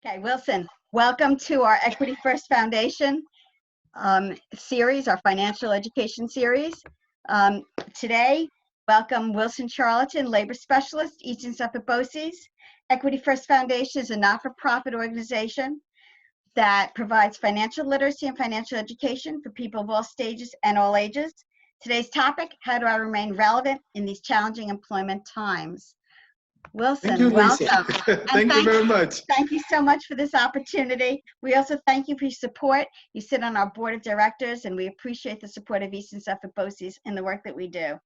Okay, Wilson, welcome to our Equity First Foundation series, our financial education series. Today, welcome Wilson Charlotin, labor specialist, East and Suffolk BOCES. Equity First Foundation is a not-for-profit organization that provides financial literacy and financial education for people of all stages and all ages. Today's topic, how do I remain relevant in these challenging employment times? Wilson, thank you, Lisa. welcome. Thank you very much. Thank you so much for this opportunity. We also thank you for your support. You sit on our board of directors, and we appreciate the support of East and Suffolk BOCES in the work that we do.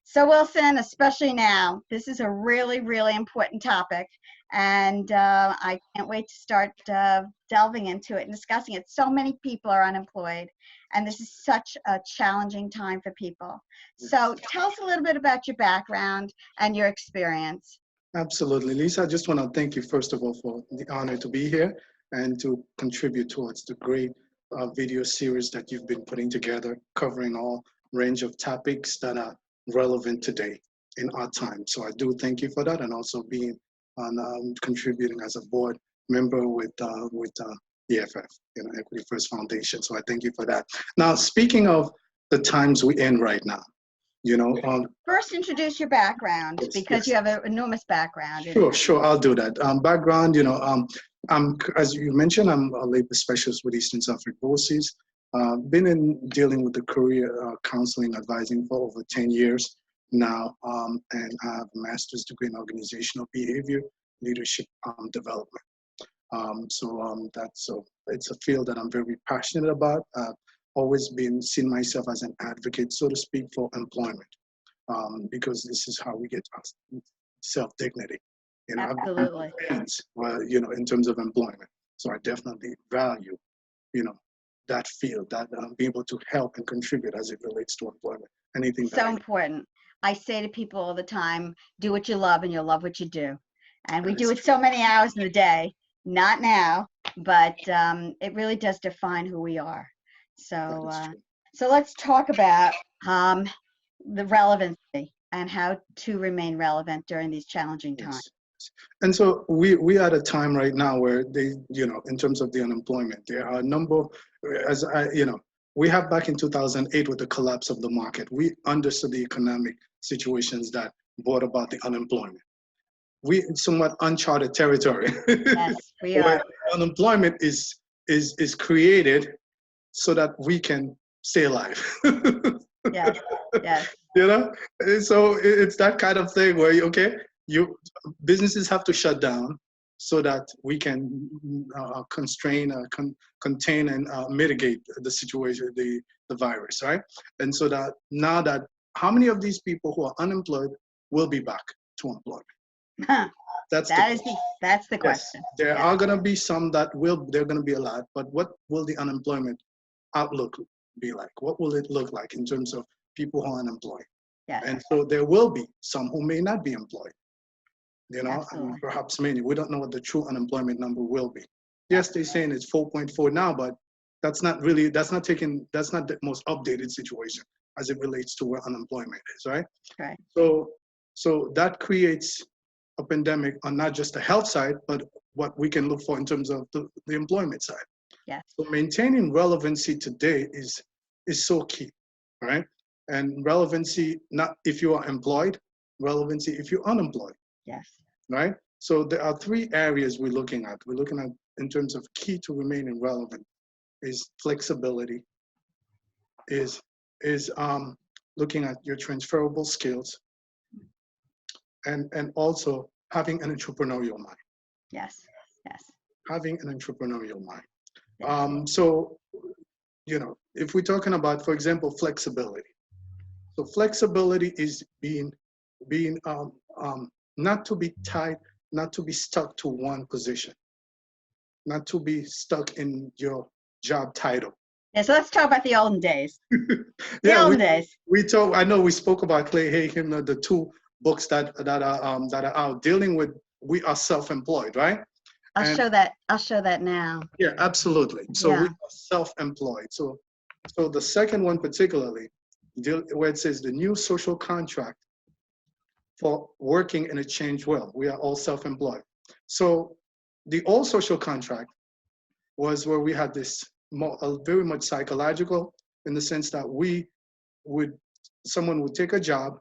So Wilson, especially now, this is a really, really important topic, and I can't wait to start delving into it and discussing it. So many people are unemployed, and this is such a challenging time for people. So tell us a little bit about your background and your experience. Absolutely, Lisa. I just want to thank you, first of all, for the honor to be here and to contribute towards the great video series that you've been putting together, covering all range of topics that are relevant today in our time. So I do thank you for that, and also being on contributing as a board member with EFF, Equity First Foundation. So I thank you for that. Now, speaking of the times we're in right now, first introduce your background, because you have an enormous background. Sure, I'll do that. Background, I'm, as you mentioned, I'm a labor specialist with East and Suffolk BOCES. Been dealing with the career counseling advising for over 10 years now, and I have a master's degree in organizational behavior, leadership development. It's a field that I'm very passionate about. Always seen myself as an advocate, so to speak, for employment, because this is how we get self-dignity. Absolutely. In terms of employment. So I definitely value, that field, that be able to help and contribute as it relates to employment. Anything. So important. I say to people all the time, do what you love and you'll love what you do. And we do it so many hours in the day, not now, but it really does define who we are. So let's talk about the relevancy and how to remain relevant during these challenging times. Yes. And so we are at a time right now where in terms of the unemployment, there are a number, we have back in 2008 with the collapse of the market, we understood the economic situations that brought about the unemployment. We somewhat uncharted territory. Yes, we are. Unemployment is created so that we can stay alive. Yes, yes. So it's that kind of thing where, businesses have to shut down so that we can constrain, contain, and mitigate the situation, the virus, right? And so that now that, how many of these people who are unemployed will be back to employment? Huh. That's the question. There are going to be some that there are going to be a lot, but what will the unemployment outlook be like? What will it look like in terms of people who are unemployed? Yes. And so there will be some who may not be employed, and perhaps many. We don't know what the true unemployment number will be. Yes, they're saying it's 4.4 now, but that's not the most updated situation as it relates to where unemployment is, right? Right. So that creates a pandemic on not just the health side, but what we can look for in terms of the employment side. Yes. So maintaining relevancy today is so key, right? And relevancy, not if you are employed, relevancy if you're unemployed. Yes. Right? So there are three areas we're looking at. We're looking at, in terms of key to remaining relevant, is flexibility, is looking at your transferable skills, and also having an entrepreneurial mind. Yes, yes. Having an entrepreneurial mind. Yes. So, if we're talking about, for example, flexibility. So flexibility is being not to be tied, not to be stuck to one position, not to be stuck in your job title. Yeah, so let's talk about the olden days. Olden days. I know we spoke about Clay Hagen, the two books that are out dealing with, we are self-employed, right? I'll show that now. Yeah, absolutely. So we are self-employed. So the second one particularly, where it says the new social contract for working in a changed world. We are all self-employed. So The old social contract was where we had this very much psychological, in the sense that someone would take a job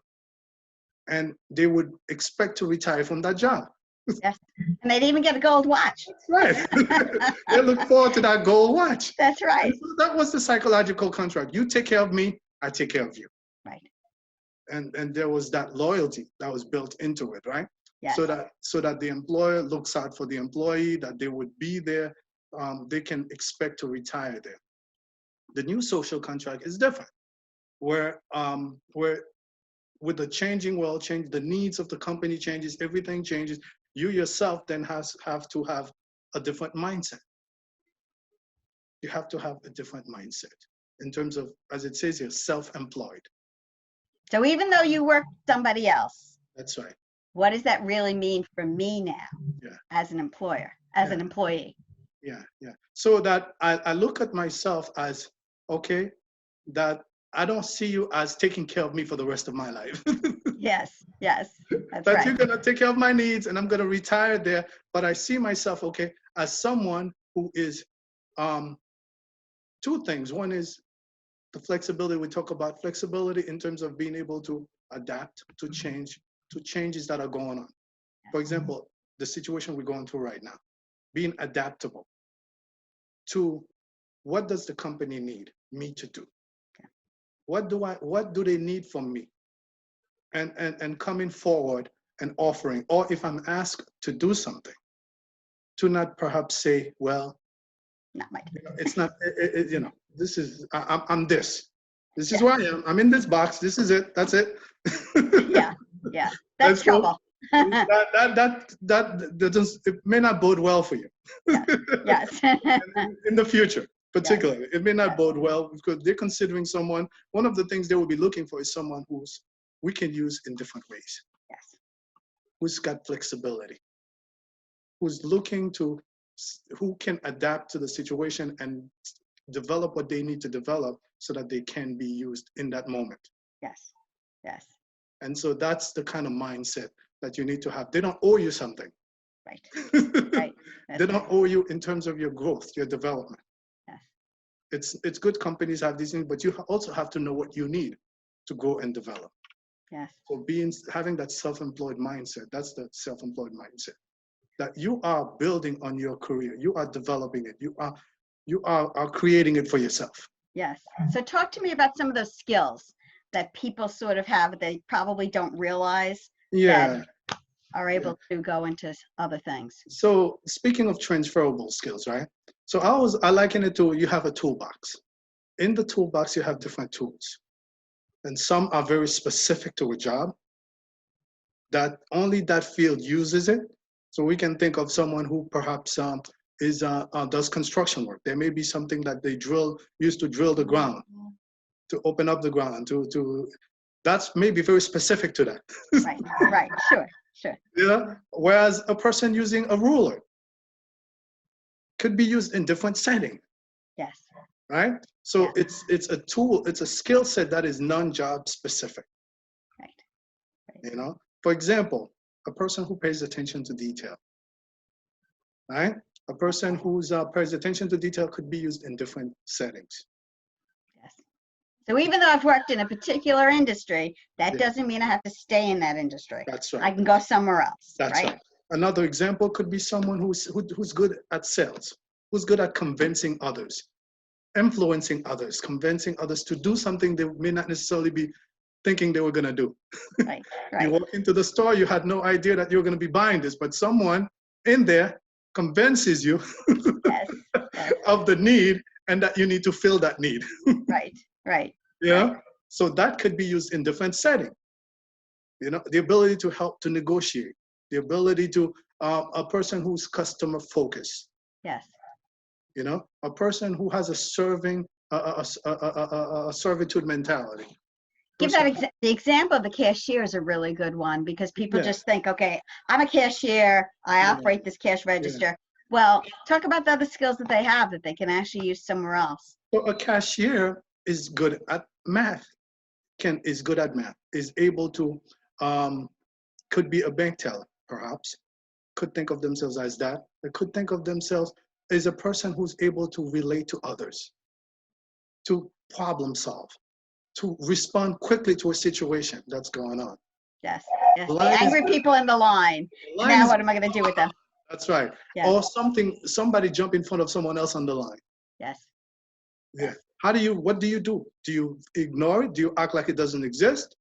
and they would expect to retire from that job. Yes. And they'd even get a gold watch. Right. They look forward to that gold watch. That's right. And so that was the psychological contract. You take care of me, I take care of you. Right. And there was that loyalty that was built into it, right? Yes. So that the employer looks out for the employee, that they would be there, they can expect to retire there. The new social contract is different, where with the changing world, the needs of the company changes, everything changes. You yourself then have to have a different mindset. You have to have a different mindset in terms of, as it says here, self-employed. So even though you work for somebody else, that's right. What does that really mean for me now, as an employer, as an employee? Yeah. So that I look at myself as, okay, that I don't see you as taking care of me for the rest of my life. Yes, that's that right. You're gonna take care of my needs and I'm gonna retire there. But I see myself, okay, as someone who is two things. One is the flexibility. We talk about flexibility in terms of being able to adapt to changes that are going on. For example, the situation we're going through right now, being adaptable to what does the company need me to do? What do they need from me? And coming forward and offering, or if I'm asked to do something, to not perhaps say, well, not my it's not, this is, I'm this. This is who I am. I'm in this box. This is it. That's it. Yeah. That's trouble. that doesn't, it may not bode well for you. Yes. In the future, particularly, it may not bode well, because they're considering someone. One of the things they will be looking for is someone we can use in different ways. Yes. Who's got flexibility, who can adapt to the situation and develop what they need to develop so that they can be used in that moment. Yes. And so that's the kind of mindset that you need to have. They don't owe you something. Right. They don't owe you in terms of your growth, your development. Yes. It's good companies have these things, but you also have to know what you need to grow and develop. Yes. So having that self-employed mindset, that's the self-employed mindset, that you are building on your career, you are developing it, you are creating it for yourself. Yes. So talk to me about some of those skills that people sort of have, they probably don't realize that are able to go into other things. So speaking of transferable skills, right? So I liken it to, you have a toolbox. In the toolbox, you have different tools. And some are very specific to a job, that only that field uses it. So we can think of someone who perhaps does construction work. There may be something that they used to drill the ground, to open up the ground, that's maybe very specific to that. Right, sure. Whereas a person using a ruler could be used in different settings. Yes. Right? So it's a tool, it's a skill set that is non-job specific. Right. For example, a person who pays attention to detail, right? A person who's pays attention to detail could be used in different settings. Yes. So even though I've worked in a particular industry, that doesn't mean I have to stay in that industry. That's right. I can go somewhere else. That's right. Another example could be someone who's good at sales, who's good at convincing others, influencing others, convincing others to do something they may not necessarily be thinking they were going to do. Right. You walk into the store, you had no idea that you were going to be buying this, but someone in there convinces you of the need and that you need to fill that need. Right. So that could be used in different settings. The ability to help to negotiate, the ability to, a person who's customer focused. Yes. A person who has a servitude mentality. Give that the example of the cashier is a really good one, because people just think, okay, I'm a cashier, I operate this cash register. Well, talk about the other skills that they have that they can actually use somewhere else. So a cashier is good at math, is good at math, is able to, could be a bank teller, perhaps, could think of themselves as that. They could think of themselves as a person who's able to relate to others, to problem solve, to respond quickly to a situation that's going on. Yes. Yes. The The line angry is- people in the line. the line Now is- what am I going to do with them? That's right. Yes. Or somebody jump in front of someone else on the line. Yes. Yeah. What do you do? Do you ignore it? Do you act like it doesn't exist?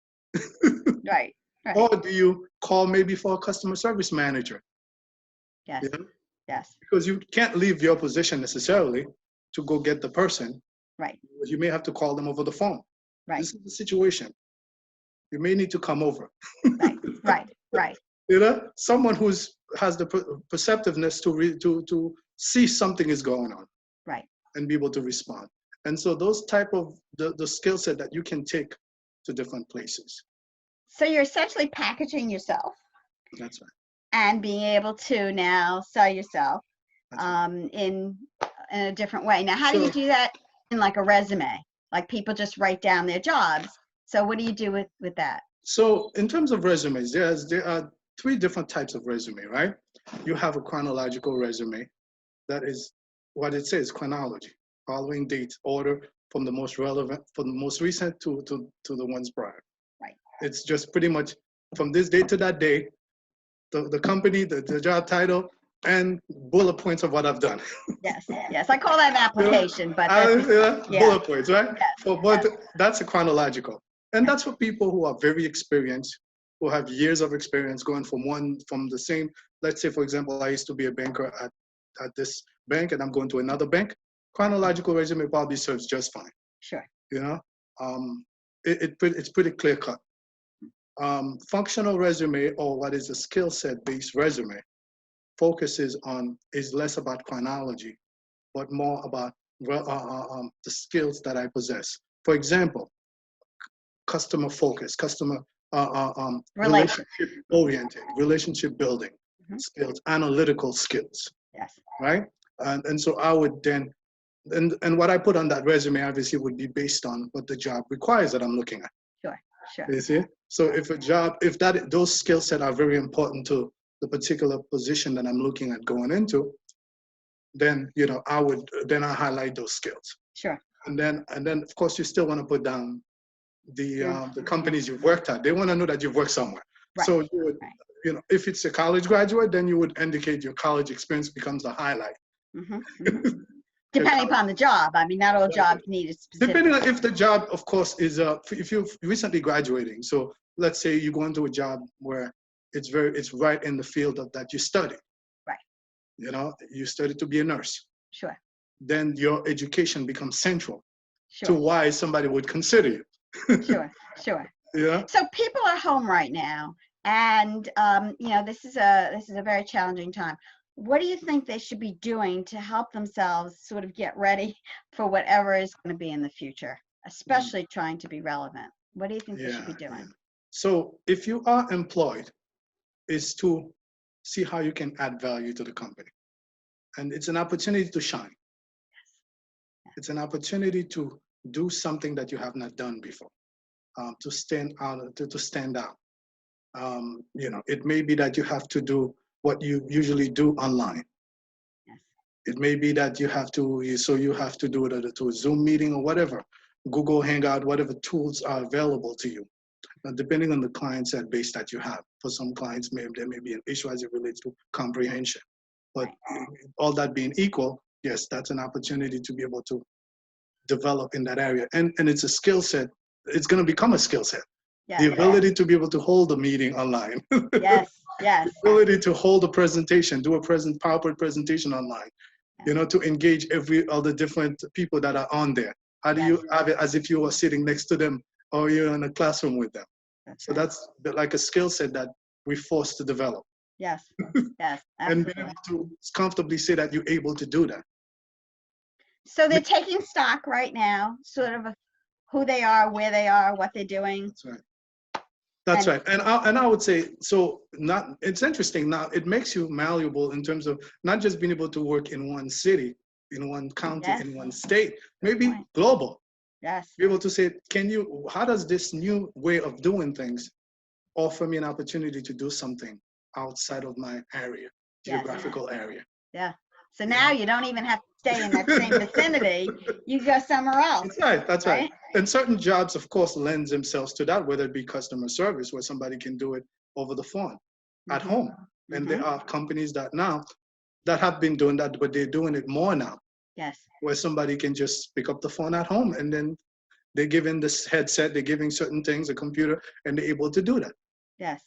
Right. Right. Or do you call maybe for a customer service manager? Yes. You know? Yes. Because you can't leave your position necessarily to go get the person. Right. You may have to call them over the phone. Right. This is the situation. You may need to come over. Right. Right. Right. You know, someone has the perceptiveness to see something is going on. Right. And be able to respond. And so those type of the skill set that you can take to different places. So you're essentially packaging yourself That's right. and being able to now sell yourself That's right. in a different way. Now, how do you do that in like a resume? Like people just write down their jobs. So what do you do with that? So in terms of resumes, there are 3 different types of resume, right? You have a chronological resume. That is what it says, chronology, following dates, order from the most relevant, from the most recent to the ones prior. Right. It's just pretty much from this date to that day, the company, the job title, and bullet points of what I've done. Yes. Yes. I call that an application, but yeah. Bullet points, right? Yes. But that's a chronological. And that's for people who are very experienced, who have years of experience going from the same, let's say, for example, I used to be a banker at this bank and I'm going to another bank. Chronological resume probably serves just fine. Sure. You know, it's pretty clear cut. Functional resume, or what is a skill set based resume, is less about chronology, but more about the skills that I possess. For example, customer focus, customer relationship oriented, relationship building skills, analytical skills. Yes. Right? And so I would then, and what I put on that resume obviously would be based on what the job requires that I'm looking at. Sure. Sure. You see? So if those skill set are very important to the particular position that I'm looking at going into, then, you know, I highlight those skills. Sure. And then of course you still want to put down the companies you've worked at. They want to know that you've worked somewhere. Right. So you would, you know, if it's a college graduate, then you would indicate your college experience becomes a highlight. Mm-hmm. Mm-hmm. Depending upon the job. I mean, not all jobs need a specific. Depending on if the job, of course, is if you're recently graduating. So let's say you go into a job where it's right in the field that you studied. Right. You know, you studied to be a nurse. Sure. Then your education becomes central sure. to why somebody would consider you. Sure. Sure. Yeah. So people are home right now, and you know, this is a very challenging time. What do you think they should be doing to help themselves sort of get ready for whatever is going to be in the future, especially trying to be relevant? What do you think they should be doing? Yeah. So if you are employed, is to see how you can add value to the company. And it's an opportunity to shine. Yes. It's an opportunity to do something that you have not done before, to stand out, to stand out. You know, it may be that you have to do what you usually do online. Yes. It may be that you have to do it to a Zoom meeting or whatever, Google Hangout, whatever tools are available to you. Now, depending on the client set base that you have. For some clients, there may be an issue as it relates to comprehension. But all that being equal, yes, that's an opportunity to be able to develop in that area. And it's a skill set. It's going to become a skill set. Yes. The ability to be able to hold a meeting online. Yes, yes. The ability to hold a presentation, do a PowerPoint presentation online. Yes. You know, to engage every other different people that are on there. How do you have it as if you were sitting next to them or you're in a classroom with them? That's like a skill set that we're forced to develop. Yes, yes. And being able to comfortably say that you're able to do that. So they're taking stock right now, sort of who they are, where they are, what they're doing. That's right. That's right. And I would say, so it's interesting now, it makes you malleable in terms of not just being able to work in one city, in one county, in one state, maybe global. Yes. Be able to say, how does this new way of doing things offer me an opportunity to do something outside of my area? geographical area. Yeah. So now you don't even have to stay in that same vicinity. You go somewhere else. That's right. That's right. And certain jobs, of course, lends themselves to that, whether it be customer service, where somebody can do it over the phone at home. And there are companies that have been doing that, but they're doing it more now. Yes. Where somebody can just pick up the phone at home, and then they're giving this headset, they're giving certain things, a computer, and they're able to do that. Yes.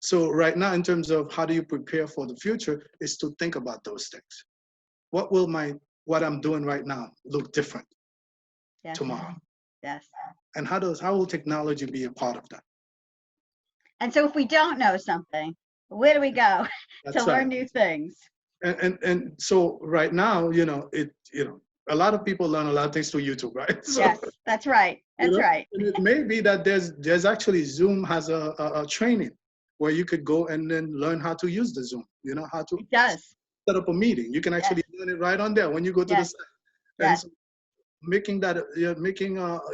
So right now, in terms of how do you prepare for the future, is to think about those things. What will what I'm doing right now look different tomorrow? Yes. And how will technology be a part of that? And so if we don't know something, where do we go to learn new things? And so right now, a lot of people learn a lot of things through YouTube, right? So, yes, that's right. That's right. And it may be that there's actually Zoom has a training where you could go and then learn how to use the Zoom, how to set up a meeting. You can actually learn it right on there when you go to the site. And so making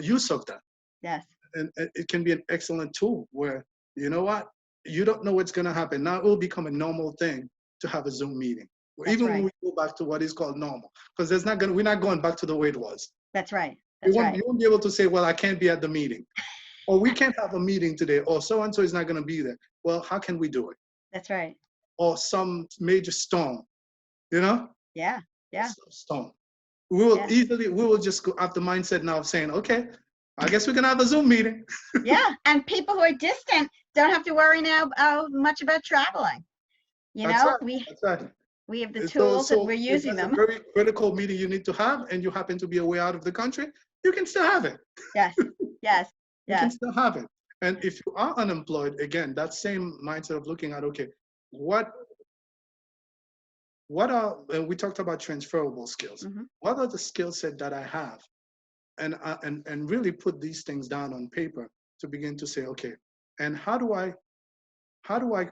use of that. Yes. And it can be an excellent tool where, you know what, you don't know what's going to happen. Now it will become a normal thing to have a Zoom meeting. Even when we go back to what is called normal, because we're not going back to the way it was. That's right. You won't be able to say, well, I can't be at the meeting, or we can't have a meeting today, or so-and-so is not going to be there. Well, how can we do it? That's right. Or some major storm, Yeah. Some storm. We will just go have the mindset now of saying, okay, I guess we can have a Zoom meeting. Yeah, and people who are distant don't have to worry now much about traveling. That's right. We have the tools and we're using them. If it's a very critical meeting you need to have and you happen to be away out of the country, you can still have it. Yes. You can still have it. And if you are unemployed, again, that same mindset of looking at, okay, what are, we talked about transferable skills. What are the skill set that I have? And really put these things down on paper to begin to say, okay, and how do I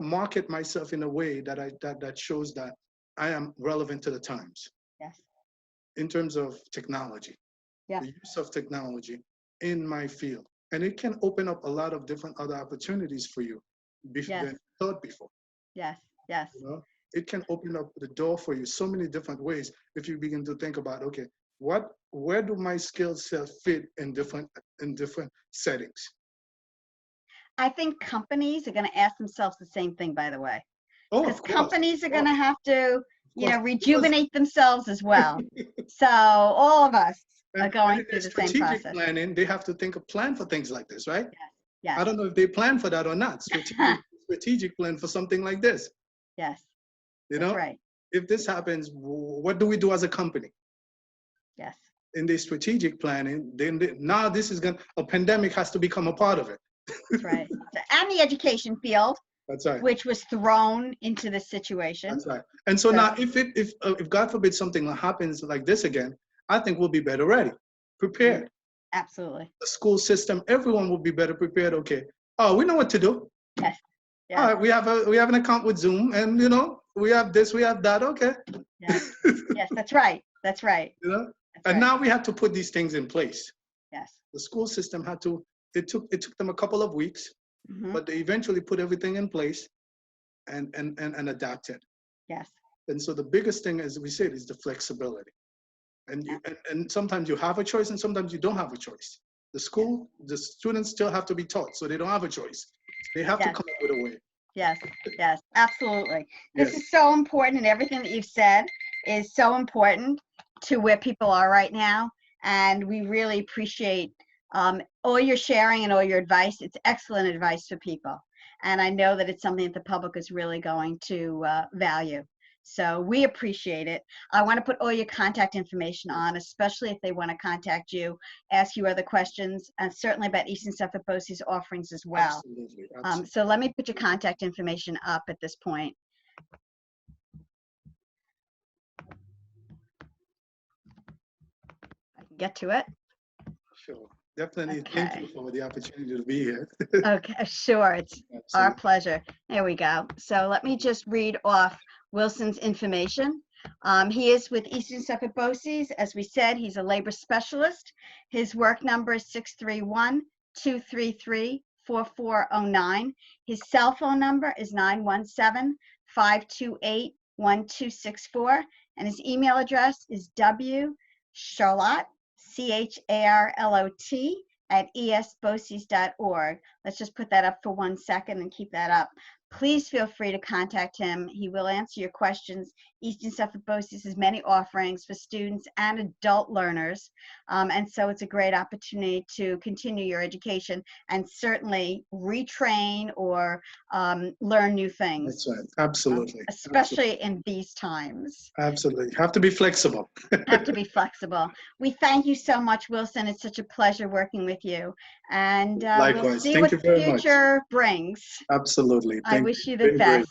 market myself in a way that shows that I am relevant to the times? Yes. In terms of technology, the use of technology in my field. And it can open up a lot of different other opportunities for you than you thought before. Yes. It can open up the door for you so many different ways if you begin to think about, okay, where do my skill set fit in different settings? I think companies are going to ask themselves the same thing, by the way. Because companies are going to have to, rejuvenate themselves as well. So all of us are going through the same process. Strategic planning, they have to think of plan for things like this, right? Yes. I don't know if they plan for that or not. Strategic plan for something like this. Yes. That's right. If this happens, what do we do as a company? Yes. In the strategic planning, now a pandemic has to become a part of it. That's right. And the education field. That's right. Which was thrown into this situation. That's right. And so now, if God forbid something happens like this again, I think we'll be better ready, prepared. Absolutely. The school system, everyone will be better prepared. Okay. Oh, we know what to do. Yes. All right. We have an account with Zoom, and we have this, we have that. Okay. Yes. Yes. That's right. That's right. Now we have to put these things in place. Yes. The school system had to. It took them a couple of weeks, but they eventually put everything in place and adapted. Yes. And so the biggest thing, as we said, is the flexibility. And sometimes you have a choice and sometimes you don't have a choice. The students still have to be taught, so they don't have a choice. They have to come up with a way. Yes, absolutely. This is so important, and everything that you've said is so important to where people are right now. And we really appreciate all your sharing and all your advice. It's excellent advice for people. And I know that it's something that the public is really going to value. So we appreciate it. I want to put all your contact information on, especially if they want to contact you, ask you other questions, and certainly about Eastern Suffolk BOCES offerings as well. Absolutely. So let me put your contact information up at this point. I can get to it. Sure. Definitely. Okay. Thank you for the opportunity to be here. Okay, sure. It's our pleasure. There we go. So let me just read off Wilson's information. He is with Eastern Suffolk BOCES. As we said, he's a labor specialist. His work number is 631-233-4409. His cell phone number is 528-1264. And his email address is wcharlot, CHARLOT, at esboces.org. Let's just put that up for 1 second and keep that up. Please feel free to contact him. He will answer your questions. Eastern Suffolk BOCES has many offerings for students and adult learners. And so it's a great opportunity to continue your education and certainly retrain or learn new things. That's right. Absolutely. Especially in these times. Absolutely. Have to be flexible. Have to be flexible. We thank you so much, Wilson. It's such a pleasure working with you. And Likewise. we'll see Thank what you the very much. future brings. Absolutely. I wish you the best.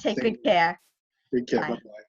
Take good care. Take care. Bye. Bye-bye.